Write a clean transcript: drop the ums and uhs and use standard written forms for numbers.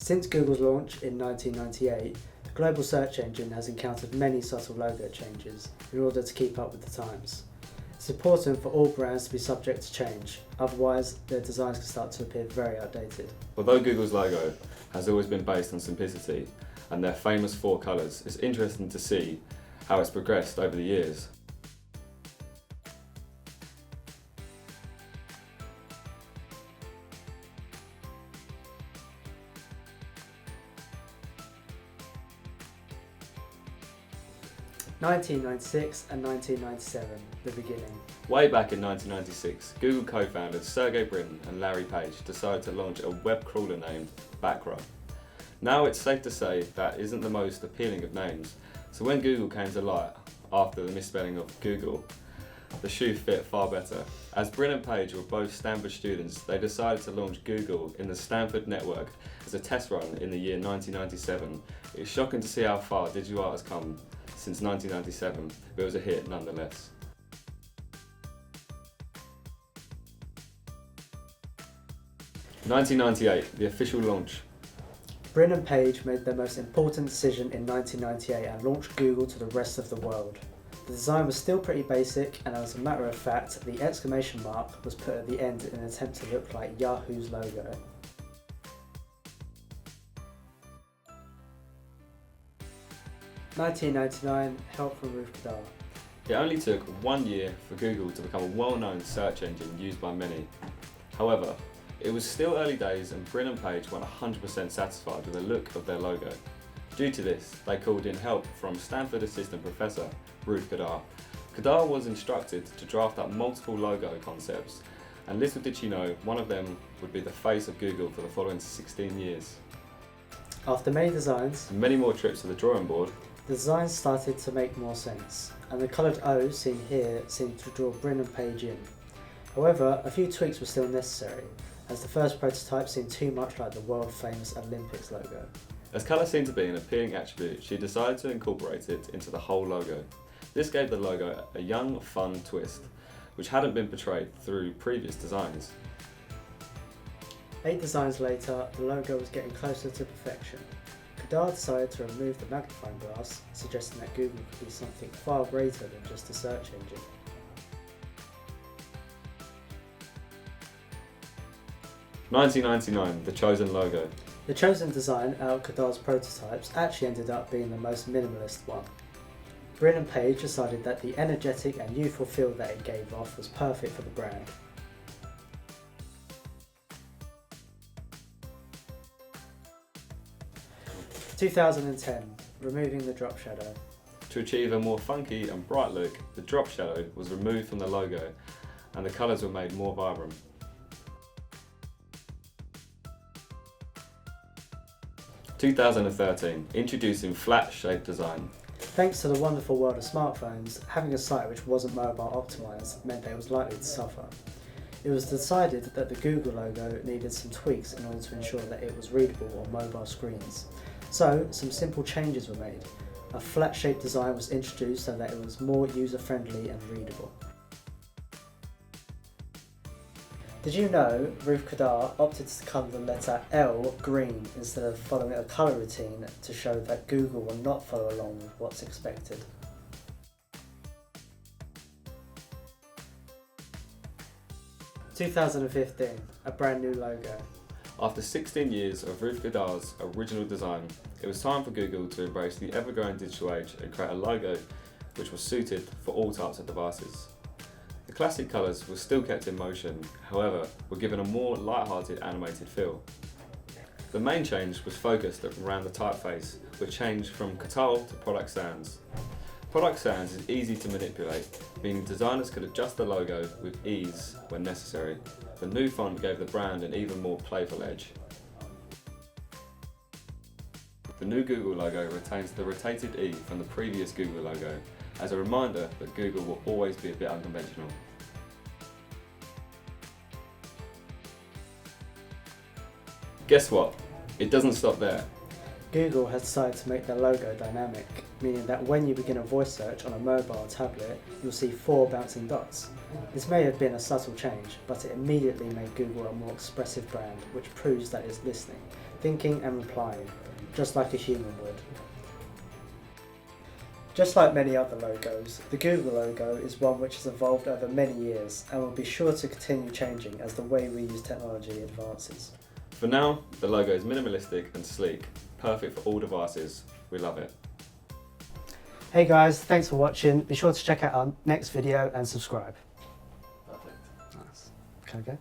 Since Google's launch in 1998, the global search engine has encountered many subtle logo changes in order to keep up with the times. It's important for all brands to be subject to change, otherwise their designs can start to appear very outdated. Although Google's logo has always been based on simplicity and their famous 4 colours, it's interesting to see how it's progressed over the years. (1996 and 1997), the beginning. Way back in 1996, Google co-founders Sergey Brin and Larry Page decided to launch a web crawler named Backrub. Now it's safe to say that isn't the most appealing of names, so when Google came to light after the misspelling of Google, the shoe fit far better. As Brin and Page were both Stanford students, they decided to launch Google in the Stanford network as a test run in the year 1997. It's shocking to see how far digital art has come since 1997, but it was a hit nonetheless. (1998), the official launch. Brin and Page made their most important decision in 1998 and launched Google to the rest of the world. The design was still pretty basic, and as a matter of fact, the exclamation mark was put at the end in an attempt to look like Yahoo's logo. (1999), help from Ruth Kedar. It only took 1 year for Google to become a well-known search engine used by many. However, it was still early days and Brin and Page weren't 100% satisfied with the look of their logo. Due to this, they called in help from Stanford assistant professor Ruth Kedar. Kedar was instructed to draft up multiple logo concepts, and little did she know one of them would be the face of Google for the following 16 years. After many designs, And many more trips to the drawing board, the designs started to make more sense, and the coloured O seen here seemed to draw Brin and Page in. However, a few tweaks were still necessary, as the first prototype seemed too much like the world-famous Olympics logo. as colour seemed to be an appealing attribute, she decided to incorporate it into the whole logo. This gave the logo a young, fun twist, which hadn't been portrayed through previous designs. 8 designs later, the logo was getting closer to perfection. Kedar decided to remove the magnifying glass, suggesting that Google could be something far greater than just a search engine. (1999), the chosen logo. The chosen design out of Kedar's prototypes actually ended up being the most minimalist one. Brin and Page decided that the energetic and youthful feel that it gave off was perfect for the brand. (2010), removing the drop shadow. To achieve a more funky and bright look, the drop shadow was removed from the logo and the colours were made more vibrant. 2013, introducing flat shape design. Thanks to the wonderful world of smartphones, having a site which wasn't mobile optimised meant that it was likely to suffer. It was decided that the Google logo needed some tweaks in order to ensure that it was readable on mobile screens. So, some simple changes were made. A flat-shaped design was introduced so that it was more user-friendly and readable. Did you know Ruth Kedar opted to colour the letter L green instead of following a colour routine to show that Google will not follow along with what's expected? (2015), a brand new logo. After 16 years of Ruth Kedar's original design, it was time for Google to embrace the ever-growing digital age and create a logo which was suited for all types of devices. The classic colours were still kept in motion, however, were given a more light-hearted animated feel. The main change was focused around the typeface, which changed from Catal to Product Sans. Product Sans is easy to manipulate, meaning designers could adjust the logo with ease when necessary. The new font gave the brand an even more playful edge. The new Google logo retains the rotated E from the previous Google logo, as a reminder that Google will always be a bit unconventional. Guess what? It doesn't stop there. Google has decided to make their logo dynamic, meaning that when you begin a voice search on a mobile tablet, you'll see 4 bouncing dots. This may have been a subtle change, but it immediately made Google a more expressive brand, which proves that it's listening. thinking and replying, just like a human would. Just like many other logos, the Google logo is one which has evolved over many years and will be sure to continue changing as the way we use technology advances. For now, the logo is minimalistic and sleek, perfect for all devices. We love it. Hey guys, thanks for watching. Be sure to check out our next video and subscribe. Perfect. Nice. Can I go?